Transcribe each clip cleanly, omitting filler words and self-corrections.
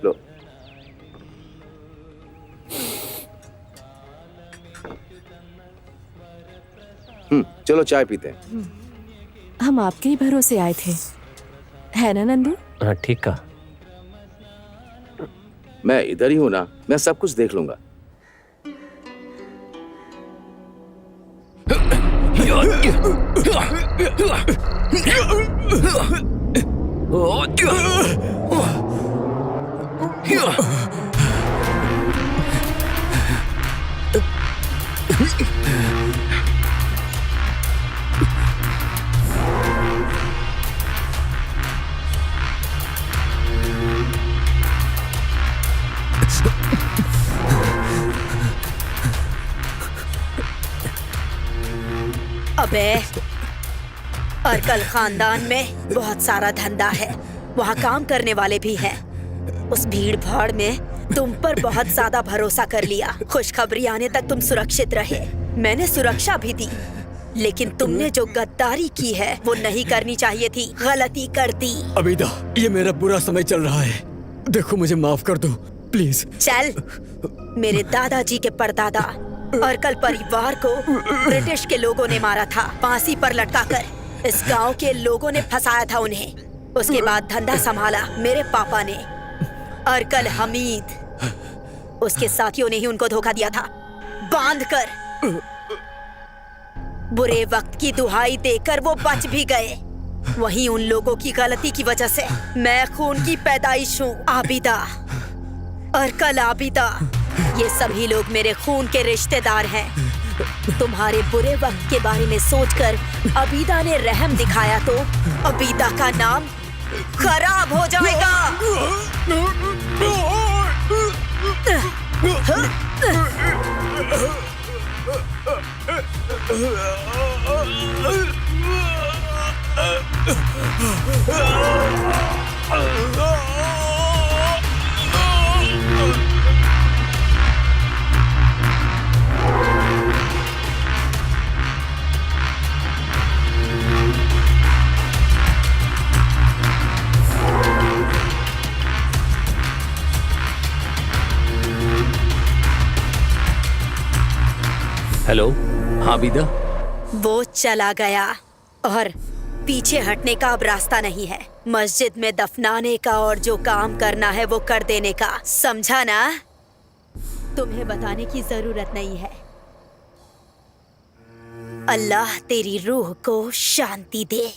लो। चलो चाय पीते हैं। हम आपके ही भरोसे आए थे, है ना नंदू? हाँ ठीक कहा। मैं इधर ही हूं ना, मैं सब कुछ देख लूंगा। अबे, अर्कल खानदान में बहुत सारा धंधा है, वहाँ काम करने वाले भी हैं। उस भीड़ भाड़ में तुम पर बहुत ज्यादा भरोसा कर लिया। खुशखबरी आने तक तुम सुरक्षित रहे, मैंने सुरक्षा भी दी, लेकिन तुमने जो गद्दारी की है वो नहीं करनी चाहिए थी, गलती कर दी। अबीदा, ये मेरा बुरा समय चल रहा है, देखो मुझे माफ कर दो प्लीज। चल, मेरे दादाजी के परदादा अर्कल परिवार को ब्रिटिश के लोगों ने मारा था, फांसी पर लटकाकर। इस गांव के लोगों ने फंसाया था उन्हें। उसके बाद धंधा संभाला मेरे पापा ने, अर्कल हमीद। उसके साथियों ने ही उनको धोखा दिया था, बांधकर। बुरे वक्त की दुहाई देकर वो बच भी गए। वहीं उन लोगों की गलती की वजह से मैं खून की पैदाइश हूँ, आबिदा, अर्कल आबिदा। ये सभी लोग मेरे खून के रिश्तेदार हैं। तुम्हारे बुरे वक्त के बारे में सोचकर अबीदा ने रहम दिखाया तो अबीदा का नाम खराब हो जाएगा। हेलो। हाँ बीदा। वो चला गया और पीछे हटने का अब रास्ता नहीं है। मस्जिद में दफनाने का और जो काम करना है वो कर देने का, समझा ना? तुम्हें बताने की जरूरत नहीं है। अल्लाह तेरी रूह को शांति दे।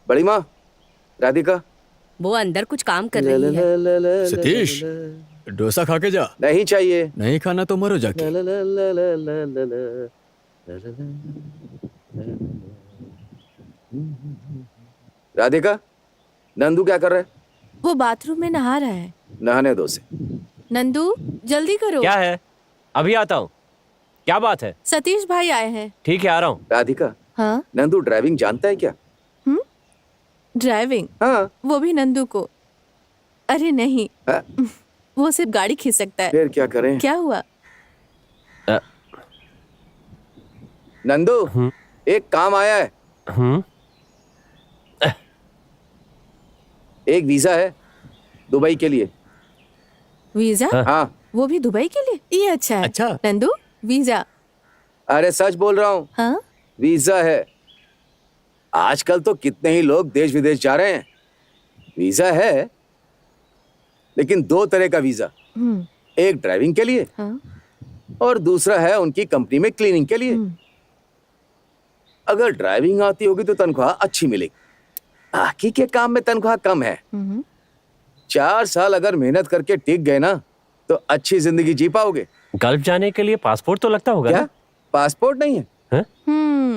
बड़ी माँ, राधिका, वो अंदर कुछ काम कर रही है। सतीश, डोसा खा के जा। नहीं चाहिए। नहीं खाना तो मरो जाके। राधिका, नंदू क्या कर रहा है? वो बाथरूम में नहा रहा है। नहाने दो उसे। नंदू जल्दी करो। क्या है? अभी आता हूँ। क्या बात है? सतीश भाई आए हैं। ठीक है, आ रहा हूँ। राधिका, हाँ? नंदू ड्राइविंग जानता है क्या? ड्राइविंग? हाँ। वो भी नंदू को? अरे नहीं, हाँ? वो सिर्फ गाड़ी खींच सकता है। फिर क्या करें? क्या हुआ? नंदू, एक काम आया है। एक वीजा है दुबई के लिए। वीजा? हाँ। वो भी दुबई के लिए? ये अच्छा है। अच्छा। नंदू, वीजा। अरे सच बोल रहा हूँ। हाँ? वीजा है। आजकल तो कितने ही लोग देश विदेश जा रहे हैं। वीजा है, लेकिन दो तरह का वीजा। एक ड्राइविंग के लिए, हाँ? और दूसरा है उनकी कंपनी में क्लीनिंग के लिए। अगर ड्राइविंग आती होगी तो तनख्वाह अच्छी मिलेगी, बाकी के काम में तनख्वाह कम है। 4 साल अगर मेहनत करके टिक गए ना तो अच्छी जिंदगी जी पाओगे। गल्फ जाने के लिए पासपोर्ट तो लगता होगा क्या? ना? पासपोर्ट नहीं है?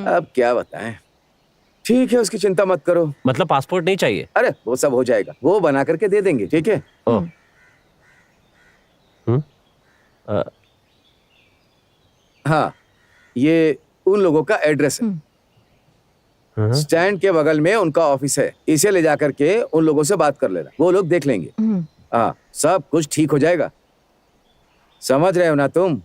अब क्या बताएं। ठीक है, उसकी चिंता मत करो। मतलब पासपोर्ट नहीं चाहिए? अरे वो सब हो जाएगा, वो बना करके दे देंगे। ठीक है। ओह। हाँ, ये उन लोगों का एड्रेस है। स्टैंड के बगल में उनका ऑफिस है। इसे ले जाकर के उन लोगों से बात कर लेना, वो लोग देख लेंगे। हाँ, सब कुछ ठीक हो जाएगा। समझ रहे हो ना तुम?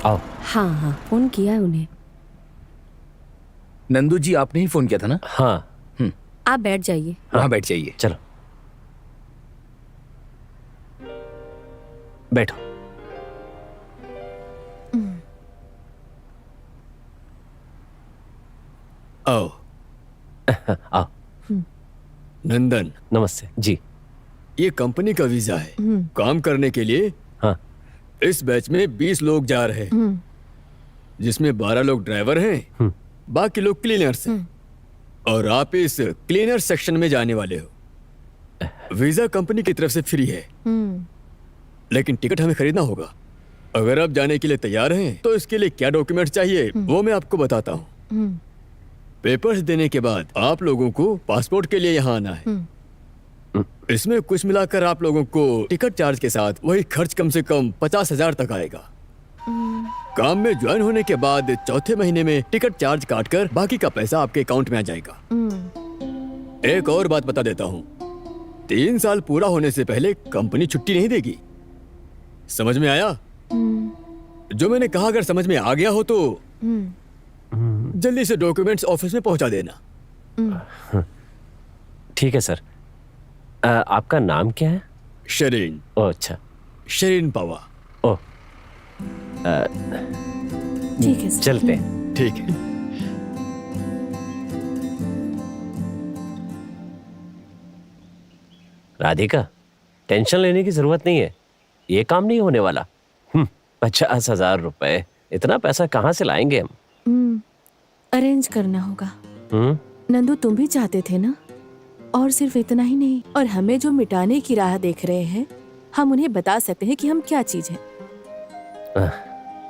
आओ। हाँ हाँ, फोन किया है उन्हें। नंदू जी, आपने ही फोन किया था ना? हाँ, आप बैठ जाइए। वहां बैठ जाइए। चलो बैठो। आओ। आओ। नंदन, नमस्ते जी। ये कंपनी का वीजा है। काम करने के लिए हाँ। इस बैच में 20 लोग जा रहे हैं, जिसमें 12 लोग ड्राइवर हैं, बाकी लोग क्लीनर्स हैं। और आप इस क्लीनर सेक्शन में जाने वाले हो। वीजा कंपनी की तरफ से फ्री है, लेकिन टिकट हमें खरीदना होगा। अगर आप जाने के लिए तैयार हैं तो इसके लिए क्या डॉक्यूमेंट चाहिए वो मैं आपको बताता हूँ। पेपर्स देने के बाद आप लोगों को पासपोर्ट के लिए यहाँ आना है। इसमें कुछ मिलाकर आप लोगों को टिकट चार्ज के साथ वही खर्च कम से कम 50,000 तक आएगा। काम में ज्वाइन होने के बाद चौथे महीने में टिकट चार्ज काटकर बाकी का पैसा आपके अकाउंट में आ जाएगा। एक और बात बता देता हूँ, 3 साल पूरा होने से पहले कंपनी छुट्टी नहीं देगी। समझ में आया? जो मैंने कहा अगर समझ में आ गया हो तो जल्दी से डॉक्यूमेंट्स ऑफिस में पहुंचा देना। ठीक है सर। आपका नाम क्या है? शरीन। ओह अच्छा। शरीन पावा। ओह ठीक है सर। चलते हैं। ठीक है। राधिका, टेंशन लेने की जरूरत नहीं है, ये काम नहीं होने वाला। 50,000 रुपए, इतना पैसा कहाँ से लाएंगे हम? अरेंज करना होगा। हम्म। नंदू, तुम भी चाहते थे ना? और सिर्फ इतना ही नहीं, और हमें जो मिटाने की राह देख रहे हैं, हम उन्हें बता सकते हैं कि हम क्या चीज हैं।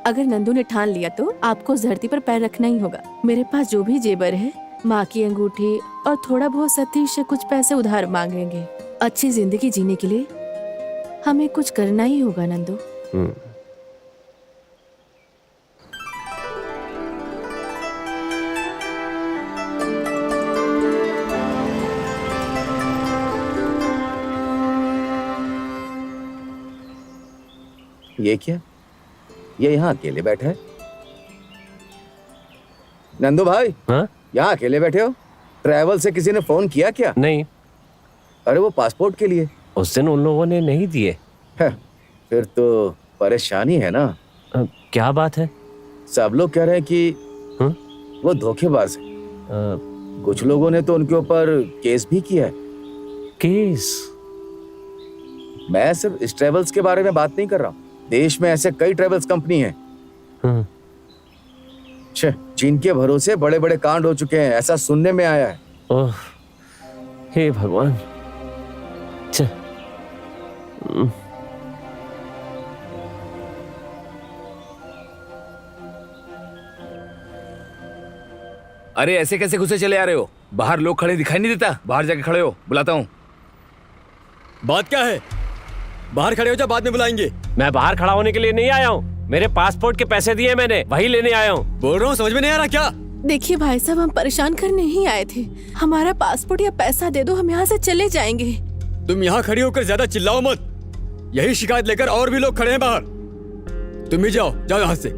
अगर नंदू ने ठान लिया तो आपको इस धरती पर पैर रखना ही होगा। मेरे पास जो भी जेबर है, माँ की अंगूठी और थोड़ा बहुत सतीश से कुछ पैसे उधार मांगेंगे। अच्छी जिंदगी जीने के लिए हमें कुछ करना ही होगा नंदू। ये क्या? ये यहाँ अकेले बैठा है। नंदू भाई, हाँ? यहाँ अकेले बैठे हो? ट्रैवल से किसी ने फोन किया क्या? नहीं, अरे वो पासपोर्ट के लिए। उस दिन उन लोगों ने नहीं दिए। फिर तो परेशानी है ना। क्या बात है? सब लोग कह रहे हैं कि वो धोखेबाज है। कुछ लोगों ने तो उनके ऊपर केस भी किया है। केस? मैं सिर्फ इस ट्रेवल्स के बारे में बात नहीं कर रहा हूँ। देश में ऐसे कई ट्रेवल्स कंपनी हैं जिनके भरोसे बड़े बड़े कांड हो चुके हैं, ऐसा सुनने में आया है। ओह, हे भगवान। अरे ऐसे कैसे घुसे चले आ रहे हो? बाहर लोग खड़े दिखाई नहीं देता? बाहर जाके खड़े हो, बुलाता हूँ। बात क्या है? बाहर खड़े हो जा, बाद में बुलाएंगे। मैं बाहर खड़ा होने के लिए नहीं आया हूँ। मेरे पासपोर्ट के पैसे दिए मैंने, वही लेने आया हूँ। बोल रहा हूँ, समझ में नहीं आ रहा क्या? देखिए भाई साहब, हम परेशान करने ही आए थे। हमारा पासपोर्ट या पैसा दे दो, हम यहाँ से चले जाएंगे। तुम यहाँ खड़ी होकर ज्यादा चिल्लाओ मत। यही शिकायत लेकर और भी लोग खड़े हैं बाहर। तुम भी जाओ यहाँ से।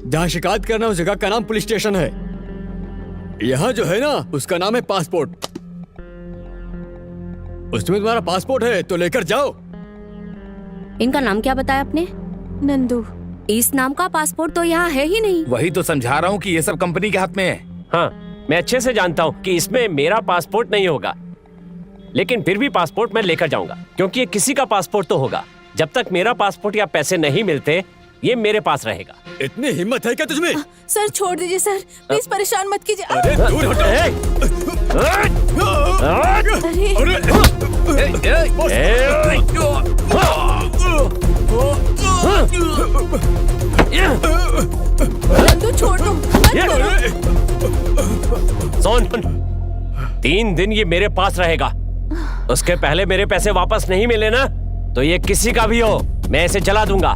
जहाँ शिकायत करना उस जगह का नाम पुलिस स्टेशन है। यहाँ जो है ना, उसका नाम है पासपोर्ट। उसमें तुम्हारा पासपोर्ट है तो लेकर जाओ। इनका नाम क्या बताया आपने? नंदू। इस नाम का पासपोर्ट तो यहाँ है ही नहीं। वही तो समझा रहा हूँ कि ये सब कंपनी के हाथ में है। हाँ, मैं अच्छे से जानता हूँ कि इसमें मेरा पासपोर्ट नहीं होगा, लेकिन फिर भी पासपोर्ट मैं लेकर जाऊंगा, क्योंकि ये किसी का पासपोर्ट तो होगा। जब तक मेरा पासपोर्ट या पैसे नहीं मिलते, ये मेरे पास रहेगा। इतनी हिम्मत है क्या तुझमें? सर छोड़ दीजिए सर, प्लीज परेशान मत कीजिए। अरे दूर हटो। अरे अरे 3 दिन ये मेरे पास रहेगा। उसके पहले मेरे पैसे वापस नहीं मिले ना तो ये किसी का भी हो, मैं इसे जला दूंगा।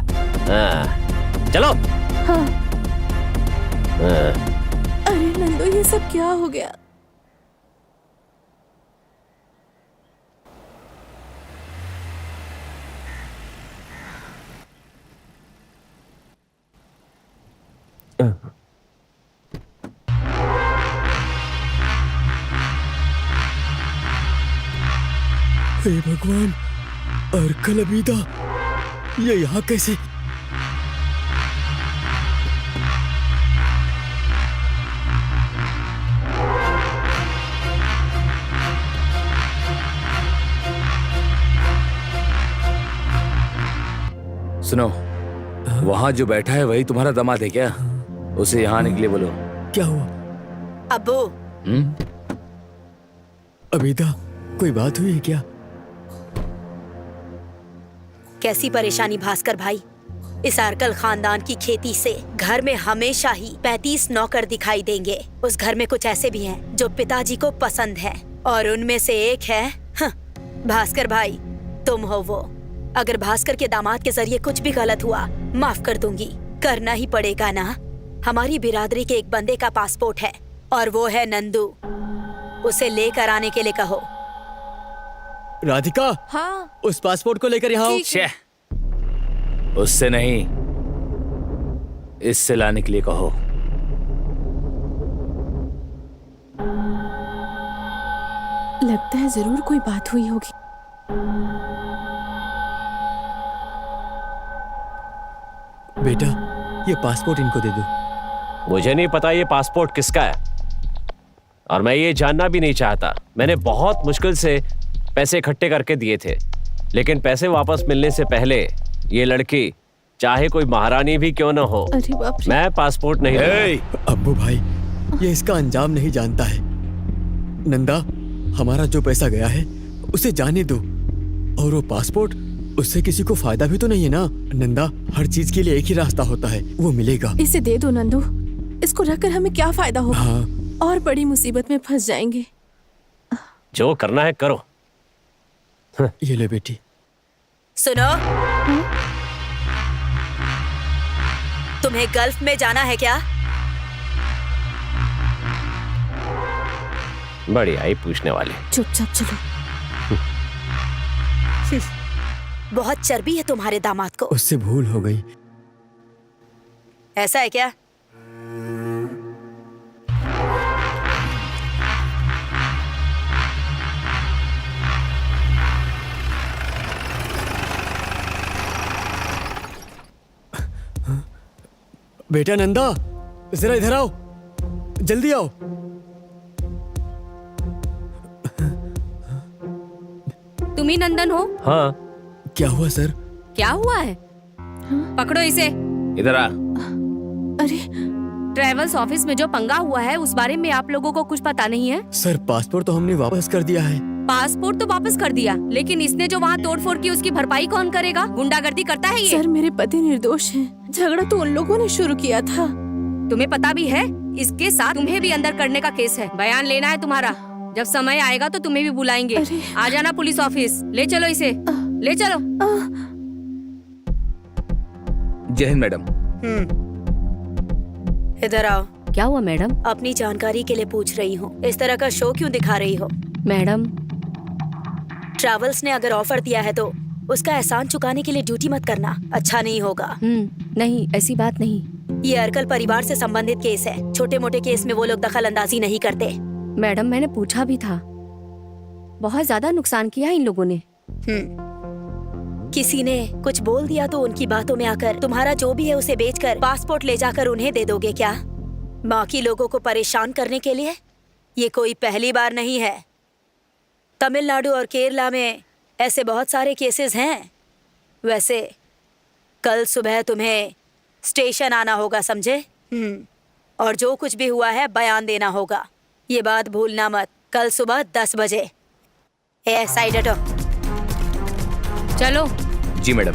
चलो। हाँ। हाँ। अरे नंदू, ये सब क्या हो गया? हे भगवान, अर्कल अबीदा, ये यहाँ कैसे? सुनो, वहाँ जो बैठा है वही तुम्हारा दामाद है क्या? उसे यहाँ आने के लिए बोलो। क्या हुआ? अब्बू, अबीदा, कोई बात हुई है क्या? कैसी परेशानी भास्कर भाई। इस अर्कल खानदान की खेती से घर में हमेशा ही 35 नौकर दिखाई देंगे। उस घर में कुछ ऐसे भी हैं जो पिताजी को पसंद है और उनमें से एक है भास्कर भाई, तुम हो वो। अगर भास्कर के दामाद के जरिए कुछ भी गलत हुआ, माफ कर दूंगी। करना ही पड़ेगा ना। हमारी बिरादरी के एक बंदे का पासपोर्ट है और वो है नंदू। उसे लेकर आने के लिए कहो। राधिका, हाँ। उस पासपोर्ट को लेकर यहाँ आओ। छे, उससे नहीं, इससे लाने के लिए कहो। लगता है जरूर कोई बात हुई होगी। बेटा, ये पासपोर्ट इनको दे दो। मुझे नहीं पता ये पासपोर्ट किसका है और मैं ये जानना भी नहीं चाहता। मैंने बहुत मुश्किल से पैसे इकट्ठे करके दिए थे, लेकिन पैसे वापस मिलने से पहले ये लड़की, चाहे कोई महारानी भी क्यों न हो, अरे बाप रे। मैं पासपोर्ट नहीं दूंगा। अब्बू भाई, ये इसका अंजाम नहीं जानता है। नंदा, हमारा जो पैसा गया है उसे जाने दो, और वो पासपोर्ट, उससे किसी को फायदा भी तो नहीं है ना। नंदा, हर चीज के लिए एक ही रास्ता होता है, वो मिलेगा। इसे दे दो नंदू, इसको रखकर हमें क्या फायदा होगा? हाँ। और बड़ी मुसीबत में फंस जाएंगे। जो करना है करो। ये ले बेटी। सुनो, तुम्हें गल्फ में जाना है क्या? बढ़िया ही पूछने वाले। चुपचाप चलो। बहुत चर्बी है तुम्हारे दामाद को। उससे भूल हो गई। ऐसा है क्या? बेटा नंदा, जरा इधर आओ, जल्दी आओ। तुम ही नंदन हो? हाँ। क्या हुआ सर? क्या हुआ है? पकड़ो इसे। इधर आ। अरे ट्रेवल्स ऑफिस में जो पंगा हुआ है उस बारे में आप लोगों को कुछ पता नहीं है? सर, पासपोर्ट तो हमने वापस कर दिया है। पासपोर्ट तो वापस कर दिया, लेकिन इसने जो वहाँ तोड़फोड़ की उसकी भरपाई कौन करेगा? गुंडागर्दी करता है ये। सर, मेरे पति निर्दोष हैं। झगड़ा तो उन लोगों ने शुरू किया था। तुम्हें पता भी है, इसके साथ तुम्हें भी अंदर करने का केस है। बयान लेना है तुम्हारा। जब समय आएगा तो तुम्हें भी बुलाएंगे। अरे। आ जाना पुलिस ऑफिस। ले चलो इसे, ले चलो। जय हिंद मैडम। इधर आओ। क्या हुआ मैडम? अपनी जानकारी के लिए पूछ रही हूँ, इस तरह का शो क्यों दिखा रही हो? मैडम, ट्रैवल्स ने अगर ऑफर दिया है तो उसका एहसान चुकाने के लिए ड्यूटी मत करना, अच्छा नहीं होगा। नहीं, ऐसी बात नहीं। ये अर्कल परिवार से संबंधित केस है। छोटे मोटे केस में वो लोग दखल अंदाजी नहीं करते। मैडम, मैंने पूछा भी था। बहुत ज्यादा नुकसान किया इन लोगों ने। किसी ने कुछ बोल दिया तो उनकी बातों में आकर तुम्हारा जो भी है उसे बेचकर पासपोर्ट ले जाकर उन्हें दे दोगे क्या? बाकी लोगों को परेशान करने के लिए? ये कोई पहली बार नहीं है। तमिलनाडु और केरला में ऐसे बहुत सारे केसेस हैं। वैसे कल सुबह तुम्हें स्टेशन आना होगा, समझे? और जो कुछ भी हुआ है बयान देना होगा। ये बात भूलना मत। कल सुबह 10 बजे। साइड हटो। चलो। जी madam.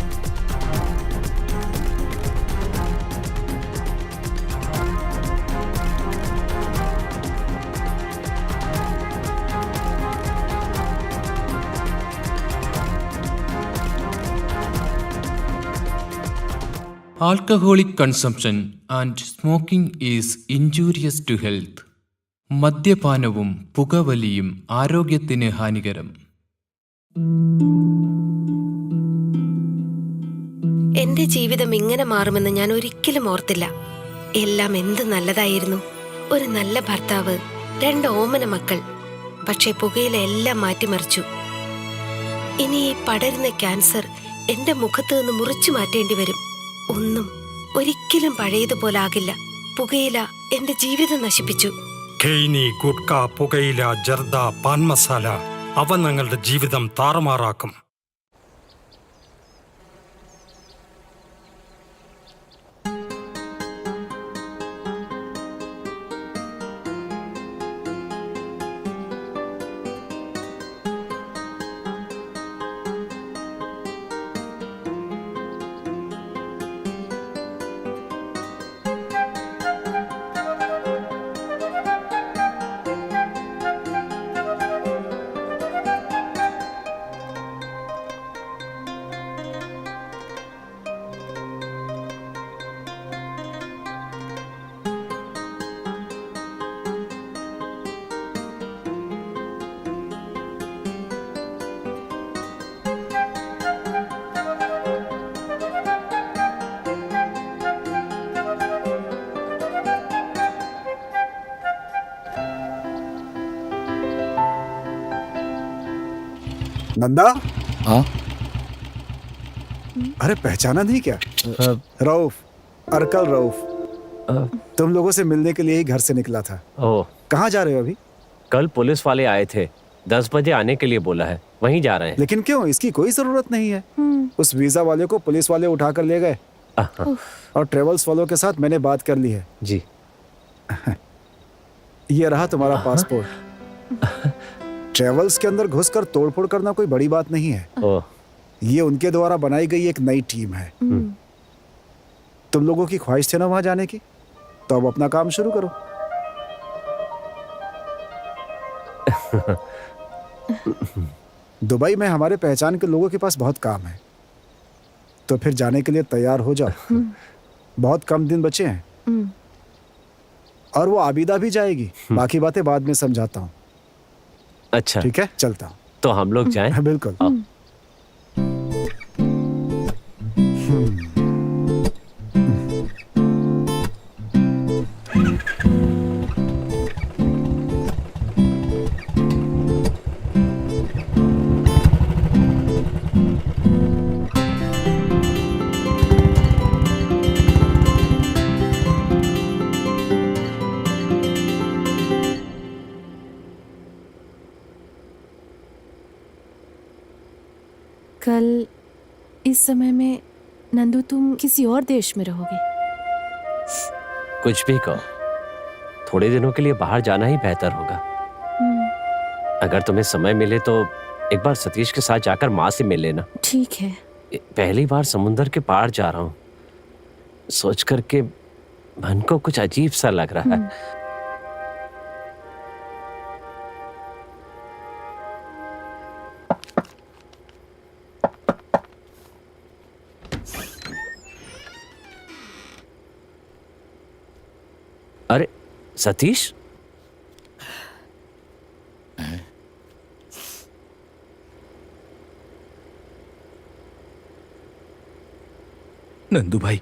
Alcoholic consumption and smoking is injurious to health. മദ്യപാനവും പുകവലിയും ആരോഗ്യത്തിന് ഹാനികരം. എന്റെ ജീവിതം ഇങ്ങനെ മാറുമെന്ന് ഞാൻ ഒരിക്കലും ഓർത്തില്ല. എല്ലാം എന്ത് നല്ലതായിരുന്നു. ഒരു നല്ല ഭർത്താവ്, 2 ഓമന മക്കൾ. പക്ഷെ പുകയില എല്ലാം മാറ്റിമറിച്ചു. ഇനി ഈ പടരുന്ന ക്യാൻസർ എന്റെ മുഖത്ത് നിന്ന് മുറിച്ചു മാറ്റേണ്ടി വരും. ഒന്നും ഒരിക്കലും പഴയതുപോലെ ആകില്ല. പുകയില എന്റെ ജീവിതം നശിപ്പിച്ചു. ഖെയ്നി, ഗുഡ്ക, പുകയില, ജർദ, പാൻ മസാല അവ ഞങ്ങളുടെ ജീവിതം താറുമാറാക്കും. नंदा, हाँ? अरे पहचाना नहीं क्या? रऊफ, अरकल रऊफ। तुम लोगों से मिलने के लिए ही घर से निकला था। ओह, कहाँ जा रहे हो अभी? कल पुलिस वाले आए थे, 10 बजे आने के लिए बोला है, वहीं जा रहे हैं। लेकिन क्यों? इसकी कोई जरूरत नहीं है। उस वीजा वाले को पुलिस वाले उठा कर ले गए और ट्रेवल्स वालों के साथ मैंने बात कर ली है। जी। ये रहा तुम्हारा पासपोर्ट। ट्रेवल्स के अंदर घुसकर तोड़फोड़ करना कोई बड़ी बात नहीं है। ओह, ये उनके द्वारा बनाई गई एक नई टीम है। तुम लोगों की ख्वाहिश थी ना वहां जाने की, तो अब अपना काम शुरू करो। दुबई में हमारे पहचान के लोगों के पास बहुत काम है, तो फिर जाने के लिए तैयार हो जाओ। बहुत कम दिन बचे हैं। और वो आबिदा भी जाएगी। बाकी बातें बाद में समझाता हूँ। अच्छा, ठीक है, चलता हूँ। तो हम लोग जाएं? बिल्कुल। कल इस समय में नंदू तुम किसी और देश में रहोगे? कुछ भी कहो, थोड़े दिनों के लिए बाहर जाना ही बेहतर होगा। अगर तुम्हें समय मिले तो एक बार सतीश के साथ जाकर माँ से मिल लेना। ठीक है। पहली बार समुंदर के पार जा रहा हूँ, सोच करके मन को कुछ अजीब सा लग रहा है। अरे सतीश, नंदू भाई,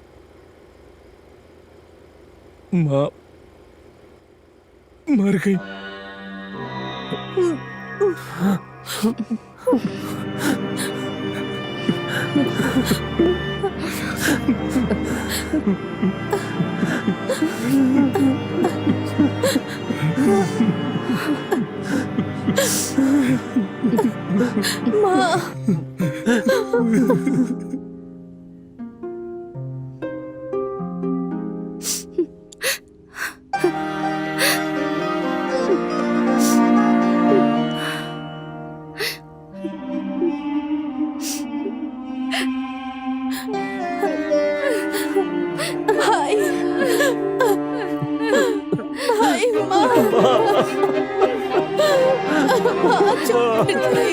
माँ मर गई।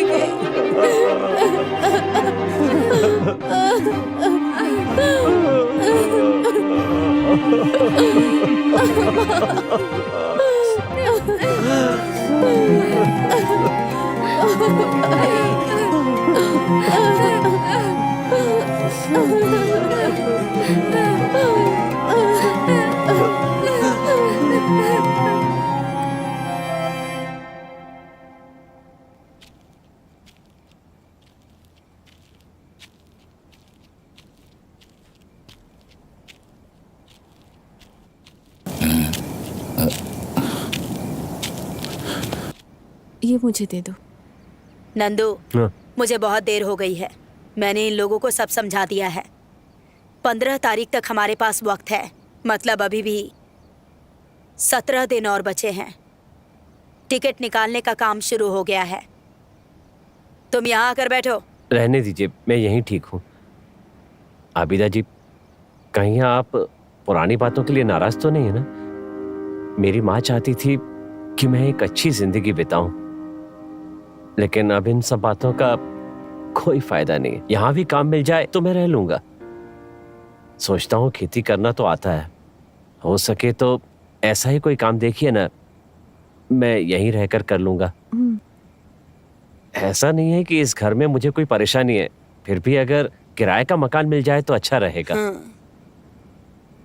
गई। ये मुझे दे दो। नंदू, हाँ। मुझे बहुत देर हो गई है। मैंने इन लोगों को सब समझा दिया है। 15 तारीख तक हमारे पास वक्त है, मतलब अभी भी 17 दिन और बचे हैं। टिकट निकालने का काम शुरू हो गया है। तुम यहाँ आकर बैठो। रहने दीजिए, मैं यहीं ठीक हूँ। आबिदा जी, कहीं आप पुरानी बातों के लिए नाराज तो नहीं है ना? मेरी माँ चाहती थी कि मैं एक अच्छी जिंदगी बिताऊं, लेकिन अब इन सब बातों का कोई फायदा नहीं है। यहां भी काम मिल जाए तो मैं रह लूंगा। सोचता हूँ खेती करना तो आता है, हो सके तो ऐसा ही कोई काम देखिए ना, मैं यहीं रहकर कर लूंगा। ऐसा नहीं है कि इस घर में मुझे कोई परेशानी है, फिर भी अगर किराए का मकान मिल जाए तो अच्छा रहेगा।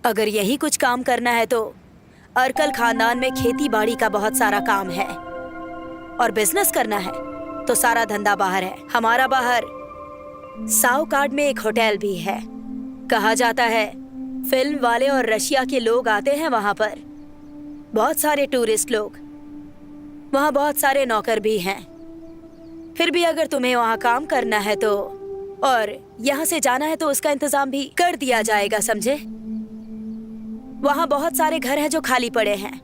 अगर यही कुछ काम करना है तो अर्कल खानदान में खेती बाड़ी का बहुत सारा काम है, और बिजनेस करना है तो सारा धंधा बाहर है। हमारा बाहर साउकार्ड में एक होटल भी है। कहा जाता है फिल्म वाले और रशिया के लोग आते हैं वहां पर, बहुत सारे टूरिस्ट लोग। वहां बहुत सारे नौकर भी हैं। फिर भी अगर तुम्हें वहां काम करना है तो, और यहाँ से जाना है तो उसका इंतजाम भी कर दिया जाएगा, समझे? वहाँ बहुत सारे घर हैं जो खाली पड़े हैं,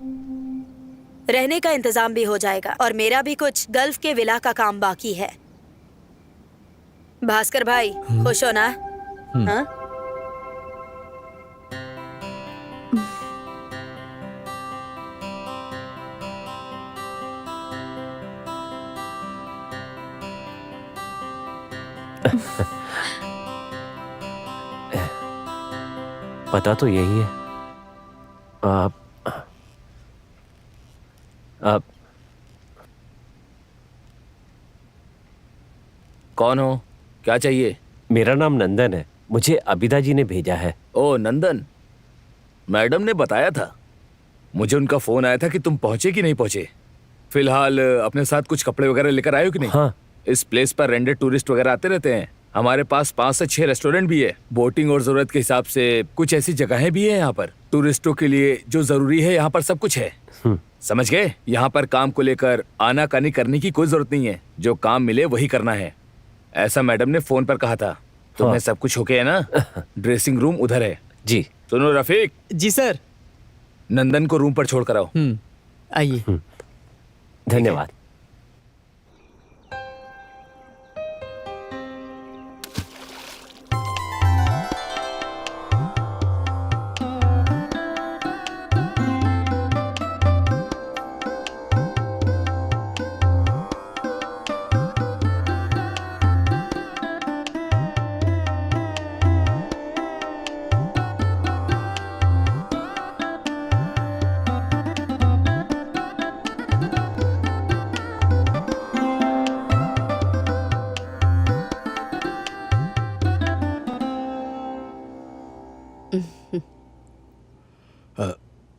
रहने का इंतजाम भी हो जाएगा। और मेरा भी कुछ गल्फ के विला का काम बाकी है। भास्कर भाई, खुश हो ना? हाँ? पता तो यही है। आप कौन हो? क्या चाहिए? मेरा नाम नंदन है, मुझे अबिदा जी ने भेजा है। ओ नंदन, मैडम ने बताया था। मुझे उनका फोन आया था कि तुम पहुंचे कि नहीं पहुंचे। फिलहाल अपने साथ कुछ कपड़े वगैरह लेकर आए हो कि नहीं? हाँ। इस प्लेस पर रेंडेड टूरिस्ट वगैरह आते रहते हैं। हमारे पास 5 से 6 रेस्टोरेंट भी है। बोटिंग और जरूरत के हिसाब से कुछ ऐसी जगहें भी है यहाँ पर। टूरिस्टों के लिए जो जरूरी है यहाँ पर सब कुछ है। समझ गए? यहाँ पर काम को लेकर आनाकानी करने की कोई जरूरत नहीं है। जो काम मिले वही करना है, ऐसा मैडम ने फोन पर कहा था। तुम्हें हाँ। सब कुछ ओके है ना? ड्रेसिंग रूम उधर है। जी। सुनो रफीक, जी सर। नंदन को रूम पर छोड़ कर आओ। आइए। धन्यवाद।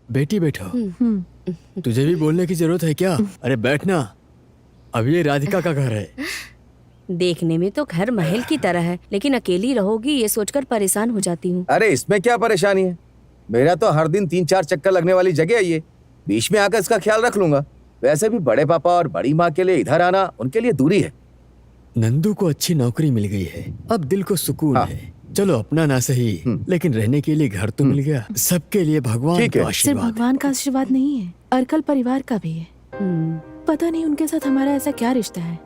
बेटी बैठो। तुझे भी बोलने की जरूरत है क्या? अरे बैठना। अब ये राधिका का घर है। देखने में तो घर महल की तरह है, लेकिन अकेली रहोगी ये सोचकर परेशान हो जाती हूँ। अरे इसमें क्या परेशानी है? मेरा तो हर दिन 3-4 चक्कर लगने वाली जगह है ये। बीच में आकर इसका ख्याल रख लूंगा। वैसे भी बड़े पापा और बड़ी माँ के लिए इधर आना उनके लिए दूरी है। नंदू को अच्छी नौकरी मिल गई है, अब दिल को सुकून है। चलो अपना ना सही, लेकिन रहने के लिए घर तो मिल गया। सबके लिए भगवान का सिर्फ आशीर्वाद। भगवान का आशीर्वाद नहीं है, अर्कल परिवार का भी है। पता नहीं उनके साथ हमारा ऐसा क्या रिश्ता है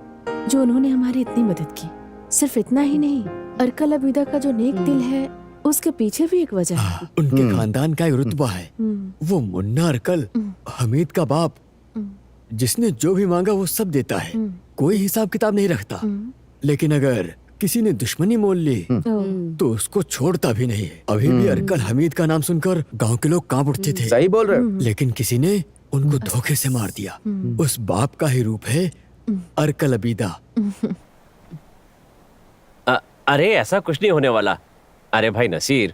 जो उन्होंने हमारी इतनी मदद की। सिर्फ इतना ही नहीं, अर्कल अबीदा का जो नेक दिल है उसके पीछे भी एक वजह है। उनके खानदान का एक रुतबा है। वो मुन्ना अर्कल, हमीद का बाप, जिसने जो भी मांगा वो सब देता है, कोई हिसाब किताब नहीं रखता। लेकिन अगर किसी ने दुश्मनी मोल ली तो उसको छोड़ता भी नहीं है। अभी भी अरकल हमीद का नाम सुनकर गांव के लोग कांप उठते थे। सही बोल रहे हो। लेकिन किसी ने उनको धोखे से मार दिया। उस बाप का ही रूप है अरकल अबीदा। अरे ऐसा कुछ नहीं होने वाला। अरे भाई नसीर,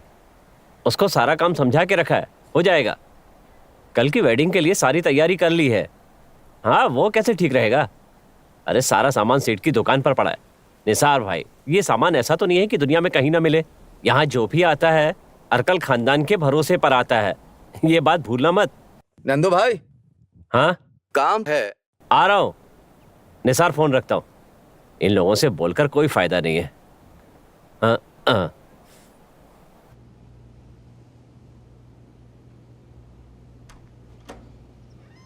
उसको सारा काम समझा के रखा है, हो जाएगा। कल की वेडिंग के लिए सारी तैयारी कर ली है। हाँ, वो कैसे ठीक रहेगा? अरे सारा सामान सेठ की दुकान पर पड़ा है। निसार भाई, ये सामान ऐसा तो नहीं है कि दुनिया में कहीं ना मिले। यहाँ जो भी आता है अरकल खानदान के भरोसे पर आता है, ये बात भूलना मत। नंदू भाई, हाँ काम है। आ रहा हूँ। निसार, फोन रखता हूँ। इन लोगों से बोलकर कोई फायदा नहीं है।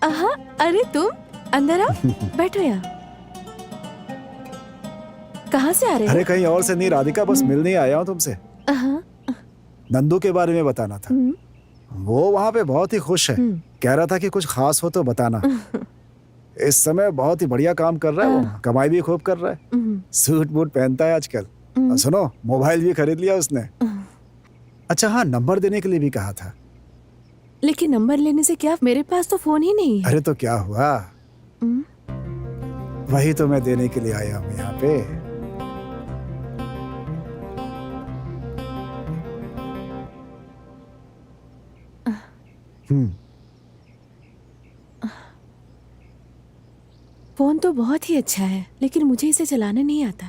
आहा, अरे तुम अंदर आओ, बैठो यहाँ। कहाँ से आ रहे हो? अरे कहीं और से नहीं राधिका, बस मिलने ही आया हूँ तुमसे। हाँ। नंदू के बारे में बताना था। वो वहाँ पे बहुत ही खुश है। कह रहा था कि कुछ खास हो तो बताना। इस समय बहुत ही बढ़िया काम कर रहा है वो, कमाई भी खूब कर रहा है। सूट बूट पहनता है आजकल। और सुनो, मोबाइल भी खरीद लिया उसने। अच्छा हाँ, नंबर देने के लिए भी कहा था। लेकिन नंबर लेने से क्या, मेरे पास तो फोन ही नहीं है। अरे तो क्या हुआ, वही तो मैं देने के लिए आया हूँ यहाँ पे। फोन तो बहुत ही अच्छा है, लेकिन मुझे इसे चलाना नहीं आता।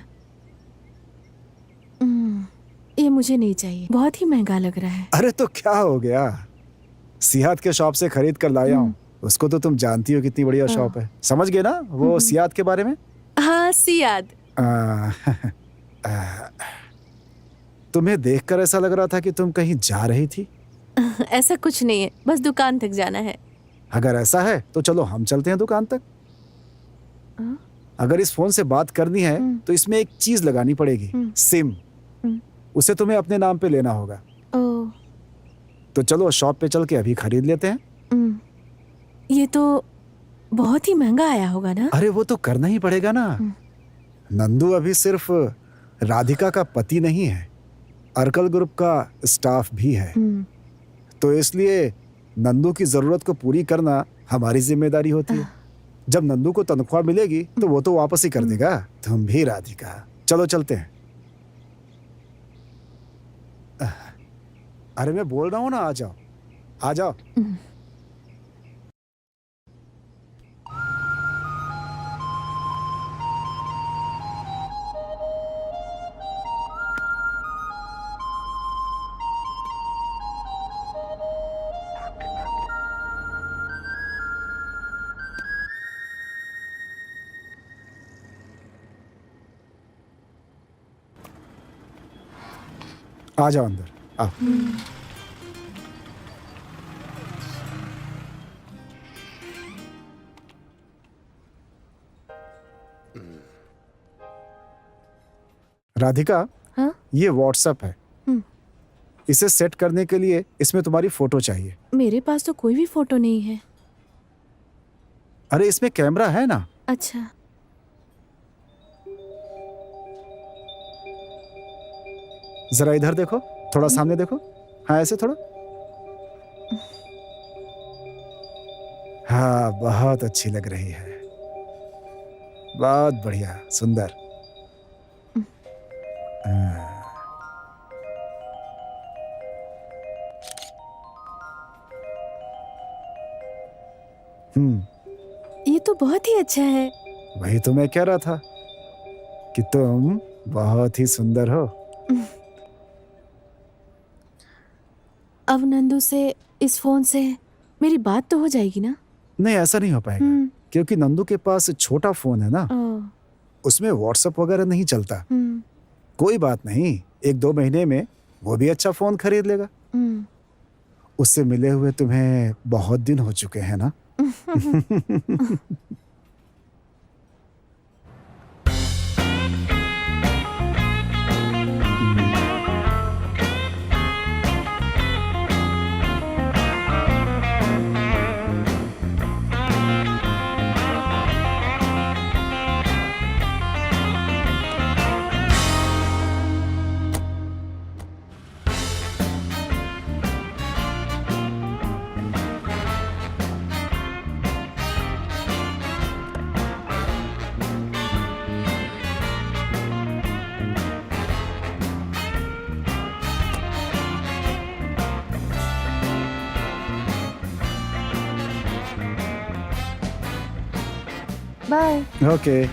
ये मुझे नहीं चाहिए, बहुत ही महंगा लग रहा है। अरे तो क्या हो गया, सियाद के शॉप से खरीद कर लाया हूँ। उसको तो तुम जानती हो कितनी बढ़िया शॉप है। समझ गए ना वो सियाद के बारे में? हाँ, सियाद। तुम्हें देखकर ऐसा लग रहा था कि तुम कहीं जा रही थी। ऐसा कुछ नहीं है, बस दुकान तक जाना है। अगर ऐसा है तो चलो हम चलते हैं दुकान तक। अगर इस फोन से बात करनी है तो इसमें एक चीज लगानी पड़ेगी, सिम। उसे तुम्हें अपने नाम पे लेना होगा। तो चलो शॉप पे चल के अभी खरीद लेते हैं। ये तो बहुत ही महंगा आया होगा ना? अरे वो तो करना ही पड़ेगा ना। नंदू अभी सिर्फ राधिका का पति नहीं है, अरकल ग्रुप का स्टाफ भी है। तो इसलिए नंदू की जरूरत को पूरी करना हमारी जिम्मेदारी होती है। जब नंदू को तनख्वाह मिलेगी तो वो तो वापस ही कर देगा। तुम भी राधिका, चलो चलते हैं। अरे मैं बोल रहा हूँ ना, आ जाओ आ जाओ। आ जाओ अंदर, आओ। राधिका, हाँ? ये व्हाट्सएप है। इसे सेट करने के लिए इसमें तुम्हारी फोटो चाहिए। मेरे पास तो कोई भी फोटो नहीं है। अरे इसमें कैमरा है ना। अच्छा, जरा इधर देखो, थोड़ा सामने देखो। हाँ ऐसे थोड़ा। हाँ बहुत अच्छी लग रही है, बहुत बढ़िया, सुंदर। ये तो बहुत ही अच्छा है। वही तो मैं कह रहा था कि तुम बहुत ही सुंदर हो। अब नंदू से इस फोन से मेरी बात तो हो जाएगी ना? नहीं ऐसा नहीं हो पाएगा, क्योंकि नंदू के पास छोटा फोन है ना, उसमें व्हाट्सएप वगैरह नहीं चलता। कोई बात नहीं, 1-2 महीने में वो भी अच्छा फोन खरीद लेगा। उससे मिले हुए तुम्हें बहुत दिन हो चुके हैं ना। बाय। ओके।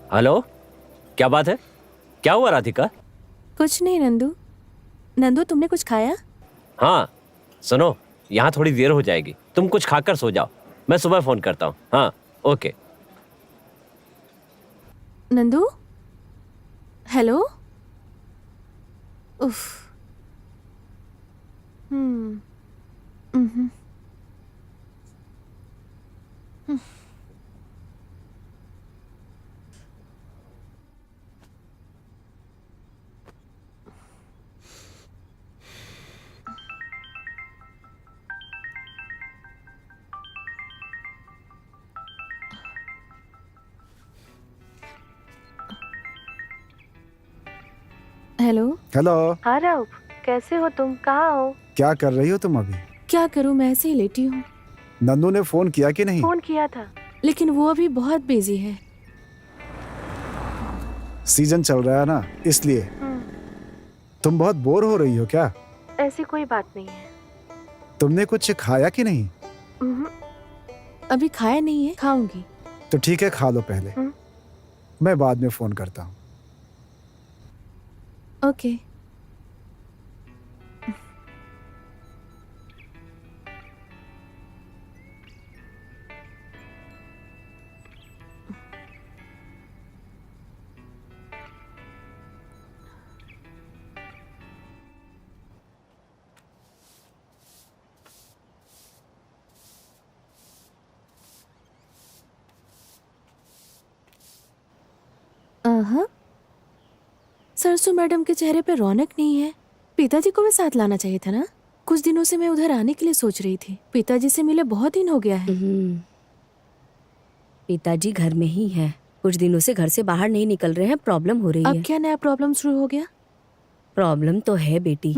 हेलो, क्या बात है? क्या हुआ राधिका? कुछ नहीं नंदू। नंदू तुमने कुछ खाया? हाँ सुनो, यहाँ थोड़ी देर हो जाएगी, तुम कुछ खाकर सो जाओ, मैं सुबह फोन करता हूँ। हाँ ओके। नंदू, हेलो। उफ। हम्म। हम्म। हेलो। हेलो। हाँ राउफ, कैसे हो तुम? कहाँ हो? क्या कर रही हो तुम अभी? क्या करूँ, मैं ऐसे ही लेटी हूँ। नंदू ने फोन किया कि नहीं? फोन किया था, लेकिन वो अभी बहुत बिजी है। सीजन चल रहा है ना, इसलिए। तुम बहुत बोर हो रही हो क्या? ऐसी कोई बात नहीं है। तुमने कुछ खाया कि नहीं? अभी खाया नहीं है, खाऊंगी। तो ठीक है, खा लो पहले। मैं बाद में फोन करता हूँ। ओके। हाँ, सरसू मैडम के चेहरे पे रौनक नहीं है। पिताजी को भी साथ लाना चाहिए था ना। कुछ दिनों से मैं उधर आने के लिए सोच रही थी। पिताजी से मिले बहुत दिन हो गया है। पिताजी घर में ही है, कुछ दिनों से घर से बाहर नहीं निकल रहे हैं, प्रॉब्लम हो रही है। अब क्या नया प्रॉब्लम शुरू हो गया? प्रॉब्लम तो है बेटी,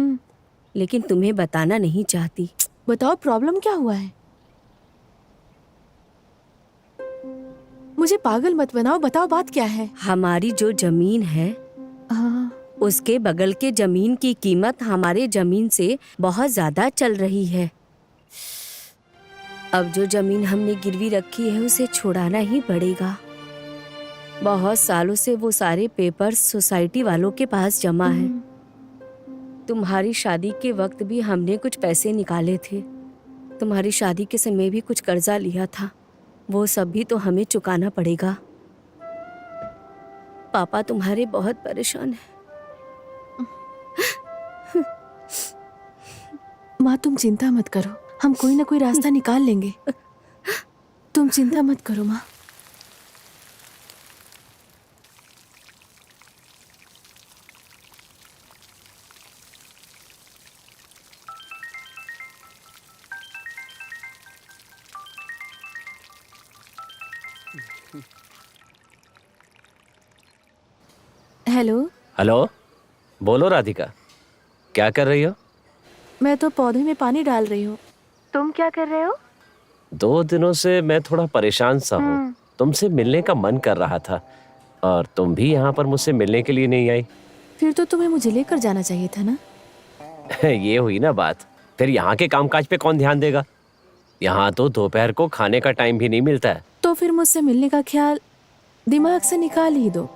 लेकिन तुम्हें बताना नहीं चाहती। बताओ प्रॉब्लम क्या हुआ है? मुझे पागल मत बनाओ, बताओ बात क्या है? हमारी जो जमीन है, उसके बगल के जमीन की कीमत हमारे जमीन से बहुत ज्यादा चल रही है। अब जो जमीन हमने गिरवी रखी है उसे छुड़ाना ही पड़ेगा। बहुत सालों से वो सारे पेपर्स सोसाइटी वालों के पास जमा है। तुम्हारी शादी के वक्त भी हमने कुछ पैसे निकाले थे। तुम्हारी शादी के समय भी कुछ कर्जा लिया था, वो सब भी तो हमें चुकाना पड़ेगा। पापा तुम्हारे बहुत परेशान हैं। माँ तुम चिंता मत करो, हम कोई ना कोई रास्ता निकाल लेंगे। तुम चिंता मत करो माँ। हेलो। हेलो, बोलो राधिका, क्या कर रही हो? मैं तो पौधे में पानी डाल रही हूँ। तुम क्या कर रहे हो? 2 दिनों से मैं थोड़ा परेशान सा हूँ, तुमसे मिलने का मन कर रहा था और तुम भी यहाँ पर मुझसे मिलने के लिए नहीं आई। फिर तो तुम्हें मुझे लेकर जाना चाहिए था ना। ये हुई ना बात। फिर यहाँ के कामकाज पे कौन ध्यान देगा? यहाँ तो दोपहर को खाने का टाइम भी नहीं मिलता है। तो फिर मुझसे मिलने का ख्याल दिमाग से निकाल ही दो।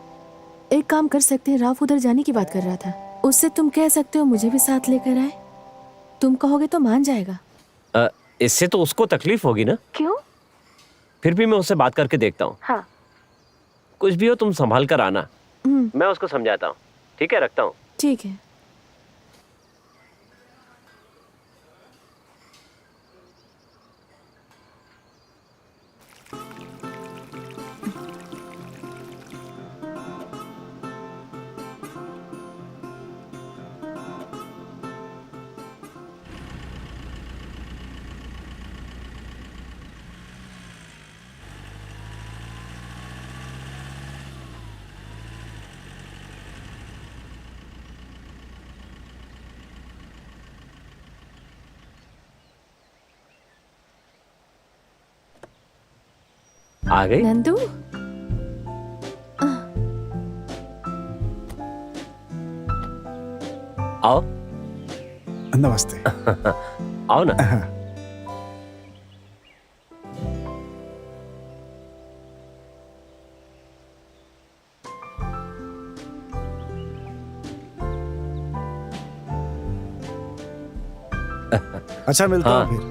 एक काम कर सकते हैं, राफ उधर जाने की बात कर रहा था, उससे तुम कह सकते हो मुझे भी साथ लेकर आए। तुम कहोगे तो मान जाएगा। इससे तो उसको तकलीफ होगी ना। क्यों? फिर भी मैं उससे बात करके देखता हूँ। हाँ। कुछ भी हो तुम संभाल कर आना, मैं उसको समझाता हूँ। ठीक है, रखता हूँ। ठीक है। आ गई? नंदू, आओ नमस्ते। आओ ना। अच्छा, मिलता हाँ। हूँ फिर।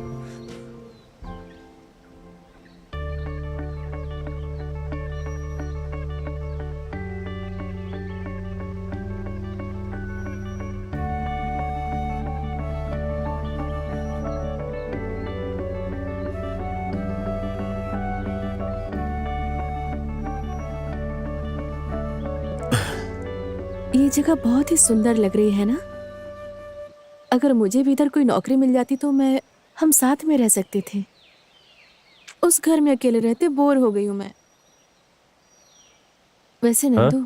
ये जगह बहुत ही सुंदर लग रही है ना। अगर मुझे भी इधर कोई नौकरी मिल जाती तो हम साथ में रह सकते थे। उस घर में अकेले रहते बोर हो गई हूँ मैं। वैसे नंदू,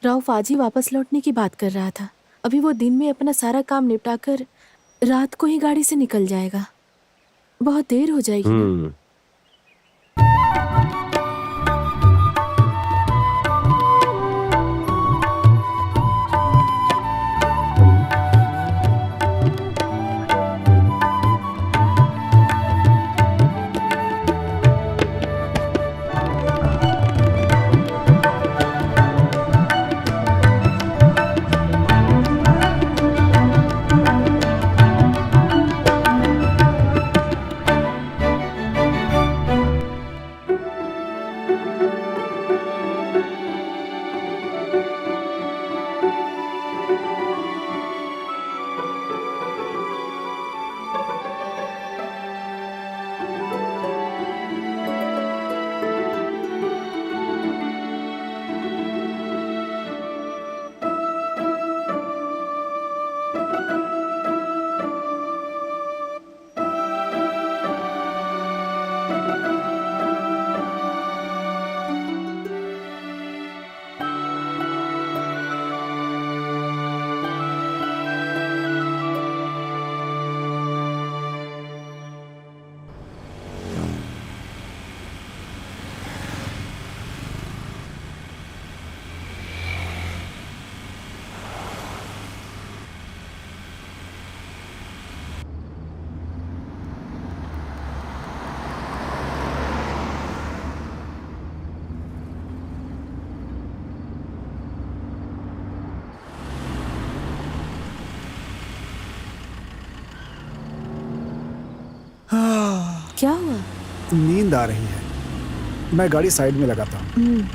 राउफ आज ही वापस लौटने की बात कर रहा था। अभी वो दिन में अपना सारा काम निपटाकर रात को ही गाड़ी से निकल जाएगा। बहुत देर हो जाएगी ना। क्या हुआ? नींद आ रही है। मैं गाड़ी साइड में लगाता हूँ।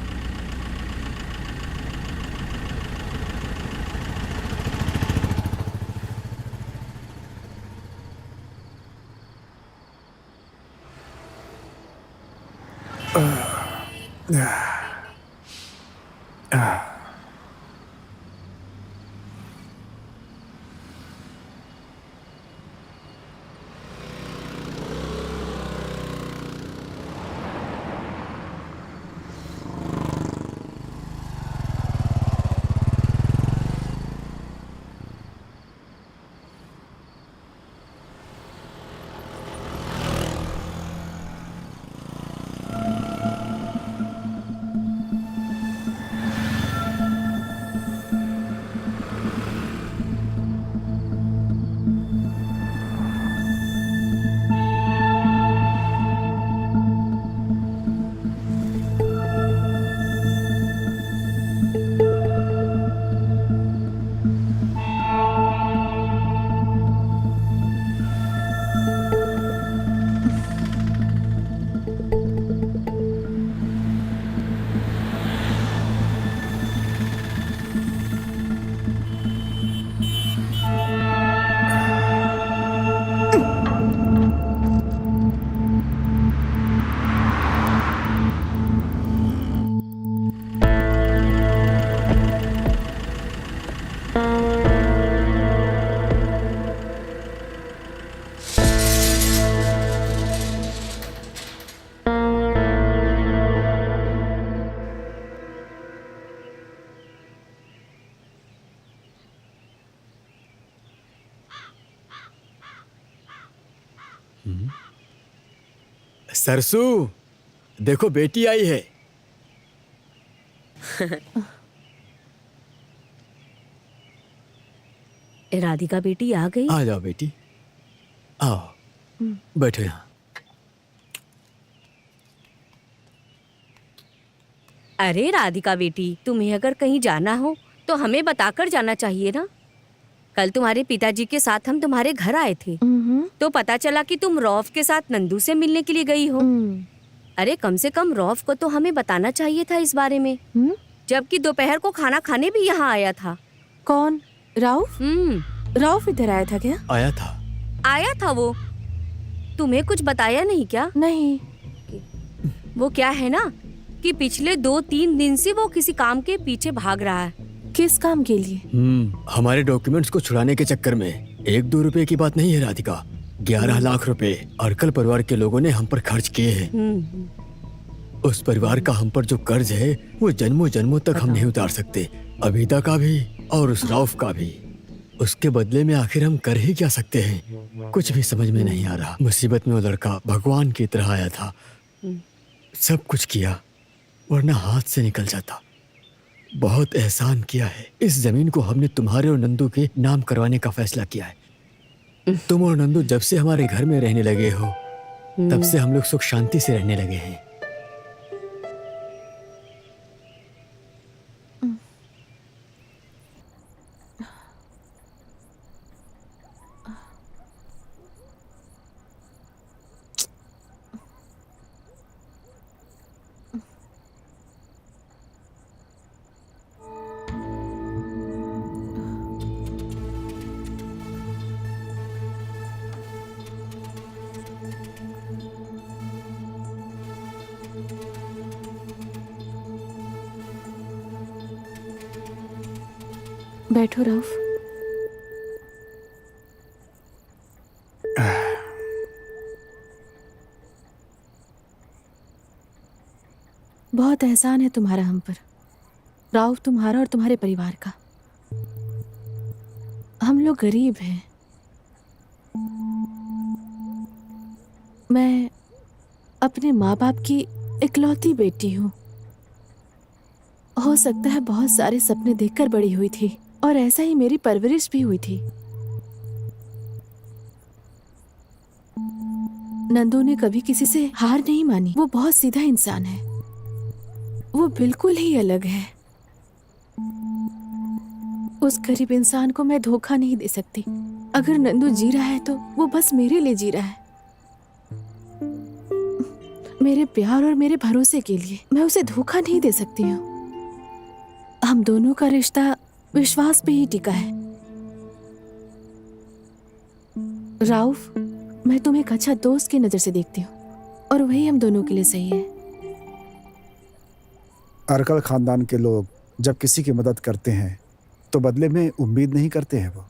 सरसू, देखो बेटी आई है। राधिका बेटी आ गई। आ जाओ बेटी, आओ बैठो यहाँ। अरे राधिका बेटी, तुम्हें अगर कहीं जाना हो तो हमें बताकर जाना चाहिए ना। कल तुम्हारे पिताजी के साथ हम तुम्हारे घर आए थे तो पता चला कि तुम रौफ के साथ नंदू से मिलने के लिए गई हो। अरे कम से कम रौफ को तो हमें बताना चाहिए था इस बारे में। जबकि दोपहर को खाना खाने भी यहाँ आया था। कौन? राउफ? राउफ इधर आया था क्या? आया था वो। तुम्हें कुछ बताया नहीं क्या? नहीं। वो क्या है ना कि पिछले 2-3 दिन से वो किसी काम के पीछे भाग रहा है। किस काम के लिए? हमारे डॉक्यूमेंट्स को छुड़ाने के चक्कर में। 1-2 रुपए की बात नहीं है राधिका, 11 लाख रुपए अर्कल परिवार के लोगों ने हम पर खर्च किए हैं। उस परिवार का हम पर जो कर्ज है वो जन्मों जन्मों तक हम नहीं उतार सकते। अबीदा का भी और उस रौफ का भी। उसके बदले में आखिर हम कर ही क्या सकते हैं? कुछ भी समझ में नहीं आ रहा। मुसीबत में वो लड़का भगवान की तरह आया था। सब कुछ किया वरना हाथ से निकल जाता। बहुत एहसान किया है। इस जमीन को हमने तुम्हारे और नंदू के नाम करवाने का फैसला किया है। तुम और नंदू जब से हमारे घर में रहने लगे हो तब से हम लोग सुख शांति से रहने लगे हैं। बैठो राउफ। बहुत एहसान है तुम्हारा हम पर राउफ, तुम्हारा और तुम्हारे परिवार का। हम लोग गरीब हैं। मैं अपने माँ बाप की इकलौती बेटी हूँ। हो सकता है बहुत सारे सपने देखकर बड़ी हुई थी और ऐसा ही मेरी परवरिश भी हुई थी। नंदू ने कभी किसी से हार नहीं मानी। वो बहुत सीधा इंसान है। वो बिल्कुल ही अलग है। उस गरीब इंसान को मैं धोखा नहीं दे सकती। अगर नंदू जी रहा है तो वो बस मेरे लिए जी रहा है, मेरे प्यार और मेरे भरोसे के लिए। मैं उसे धोखा नहीं दे सकती हूँ। हम दोनों का रिश्ता विश्वास पे ही टिका है। राउफ, मैं तुम्हें एक अच्छा दोस्त की नजर से देखती हूँ और वही हम दोनों के लिए सही है। अर्कल खानदान के लोग जब किसी की मदद करते हैं तो बदले में उम्मीद नहीं करते हैं वो,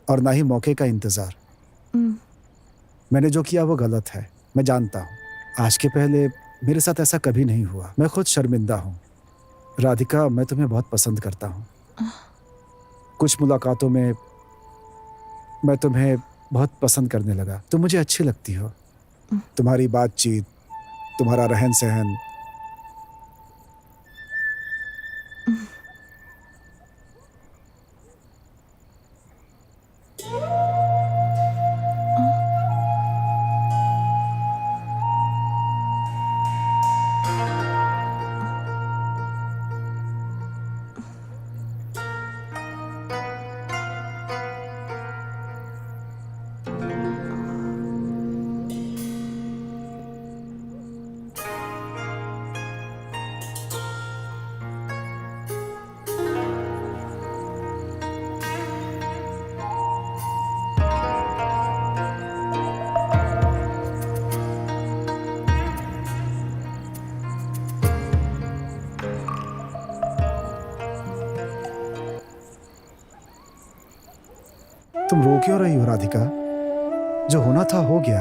और ना ही मौके का इंतजार। मैंने जो किया वो गलत है, मैं जानता हूँ। आज के पहले मेरे साथ ऐसा कभी नहीं हुआ। मैं खुद शर्मिंदा हूँ। राधिका, मैं तुम्हें बहुत पसंद करता हूँ। कुछ मुलाकातों में मैं तुम्हें बहुत पसंद करने लगा। तुम मुझे अच्छी लगती हो। तुम्हारी बातचीत, तुम्हारा रहन सहन। तुम रो क्यों रही हो राधिका? जो होना था हो गया।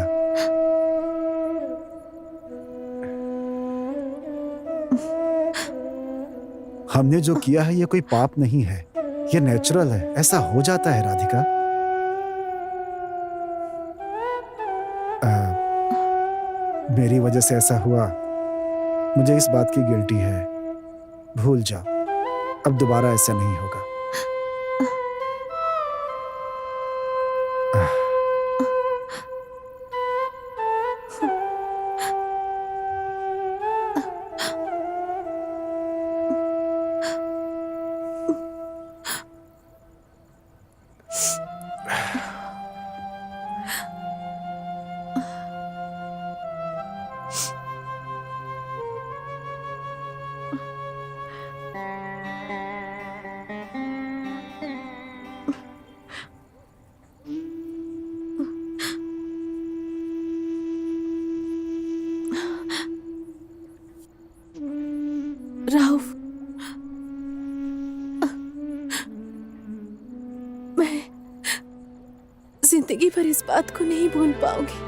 हमने जो किया है ये कोई पाप नहीं है, ये नेचुरल है। ऐसा हो जाता है राधिका। मेरी वजह से ऐसा हुआ मुझे इस बात की गिल्टी है। भूल जाओ, अब दोबारा ऐसा नहीं होगा। राउफ, मैं जिंदगी भर इस बात को नहीं भूल पाऊंगी।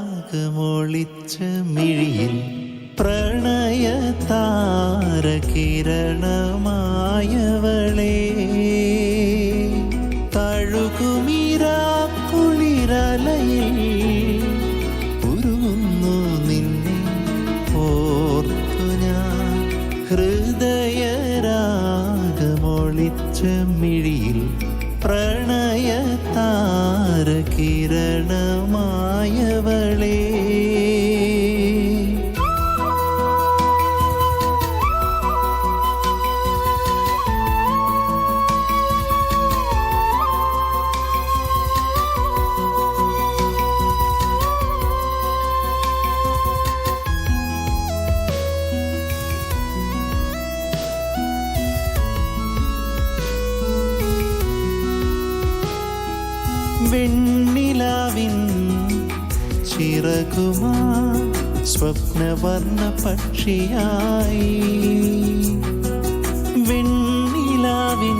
ഹൃദയരാഗമൊളിച്ച മിഴിയിൽ പ്രണയതാരകിരണമായവളെ തഴുകുമിരാക്കുളിരലയിൽ ഉരുകുന്നു നിന്നെ ഓർത്തു ഞാൻ. ഹൃദയരാഗമൊളിച്ച മിഴിയിൽ പ്രണയതാരകിരണമായവളെ വെണ്ണിലാവിൻ ചിറകുമാ സ്വപ്നവർണ്ണ പക്ഷിയായി. വെണ്ണിലാവിൻ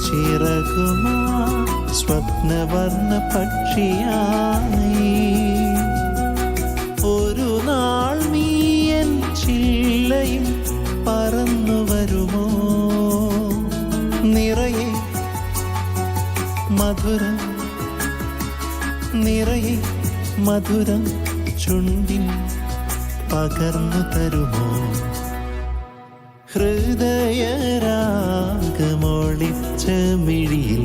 ചിറകുമാ സ്വപ്നവർണ്ണ പക്ഷിയായി. ഒരു നാൾ നീയൻ ചില്ലയിൽ പറന്നു വരുമോ? നിറയെ മധുരം നിറയെ മധുരം ചുണ്ടിൽ പകർന്നു തരുമോ? ഹൃദയരാഗമൊളിച്ച മിഴിയിൽ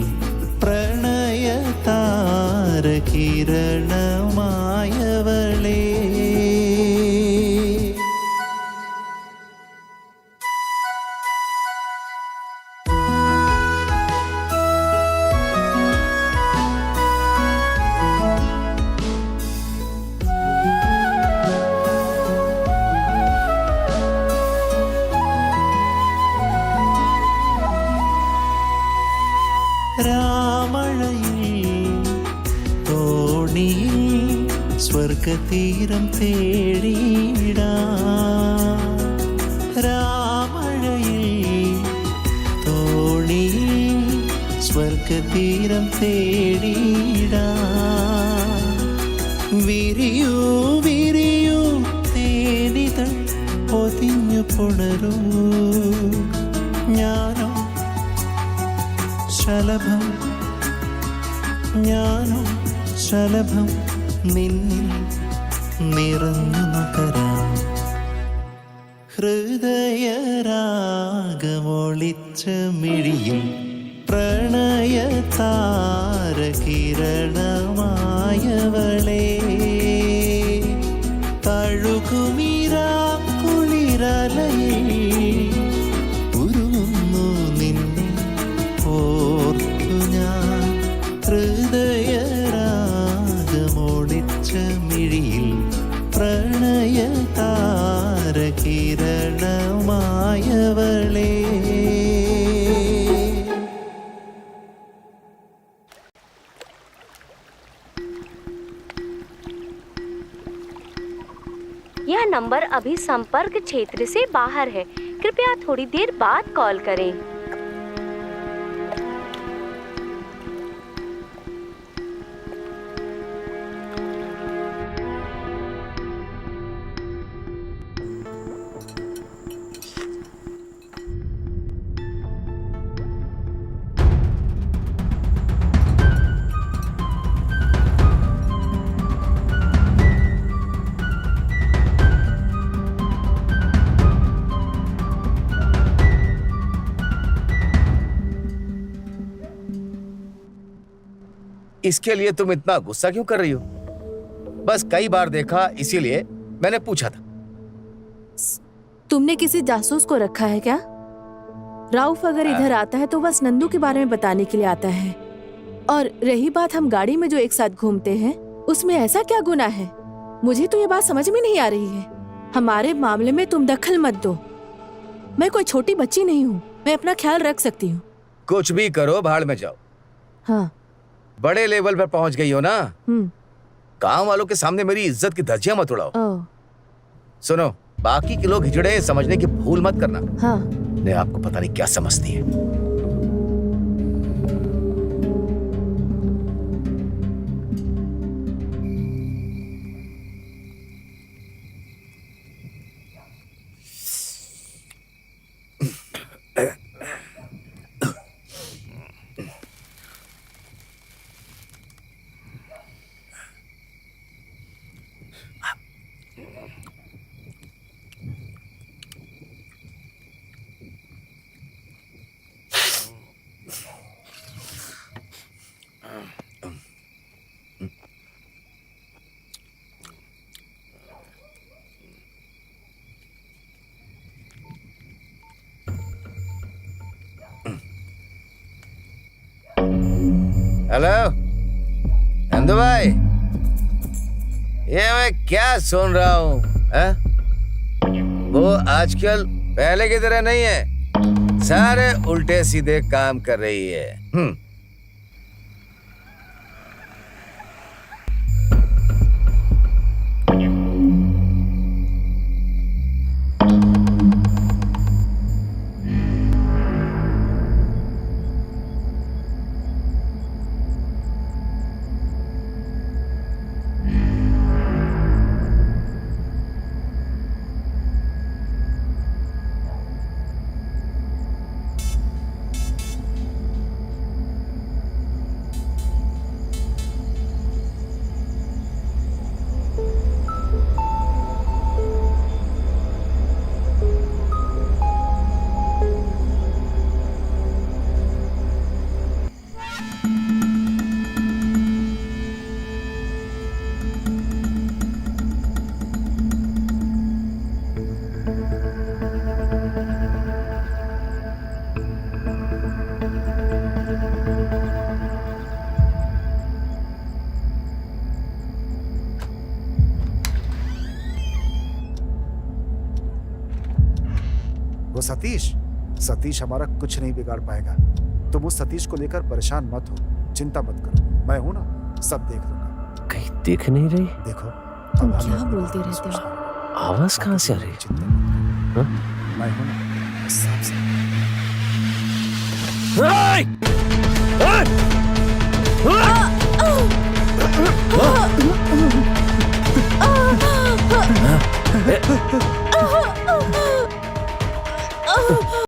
പ്രണയതാരകിരണമായവളെ രാമഴയിൽ തോണിയിൽ സ്വർഗതീരം തേടിയിടാം. രാമഴയിൽ തോണിയിൽ സ്വർഗതീരം തേടിയിടാം. വിരിയൂ വിരിയൂ തേനിതൾ പൊതിഞ്ഞു പുണരൂ. ഞാനോ ശലഭം ഞാനോ ശലഭം നിന്നിൽ നിറഞ്ഞു നുകരാം. ഹൃദയരാഗമൊളിച്ച മിഴിയിൽ പ്രണയതാരകിരണമായവളെ തഴുകുമിരാക്കുളിരലയിൽ പ്രണയതാരകിരണമായവളേ. यह नंबर अभी संपर्क क्षेत्र से बाहर है, कृपया थोड़ी देर बाद कॉल करें। इसके लिए तुम इतना गुस्सा क्यों कर रही हो? बस कई बार देखा इसीलिए मैंने पूछा था। तुमने किसी जासूस को रखा है क्या? राउफ अगर इधर आता है तो बस नंदू के बारे में बताने के लिए आता है। और रही बात हम गाड़ी में जो एक साथ घूमते हैं, उसमें ऐसा क्या गुनाह है? मुझे तो ये बात समझ में नहीं आ रही है। हमारे मामले में तुम दखल मत दो। मैं कोई छोटी बच्ची नहीं हूँ, मैं अपना ख्याल रख सकती हूँ। कुछ भी करो, भाड़ में जाओ। हाँ, बड़े लेवल पर पहुंच गई हो ना। काम वालों के सामने मेरी इज्जत की धज्जियां मत उड़ाओ। सुनो, बाकी के लोग हिजड़े समझने की भूल मत करना। हाँ। ने आपको पता नहीं क्या समझती है। हेलो नंदू भाई, ये मैं क्या सुन रहा हूँ? वो आजकल पहले की तरह नहीं है, सारे उल्टे सीधे काम कर रही है। वो सतीश हमारा कुछ नहीं बिगाड़ पाएगा। तुम उस सतीश को लेकर परेशान मत हो, चिंता मत करो, मैं हूं ना, सब देख लूंगा। कहीं दिख नहीं रही? देखो तुम क्या बोलते रहते हो? आवाज कहाँ से आ रही? मैं हूं ना, सब Hey! Hey!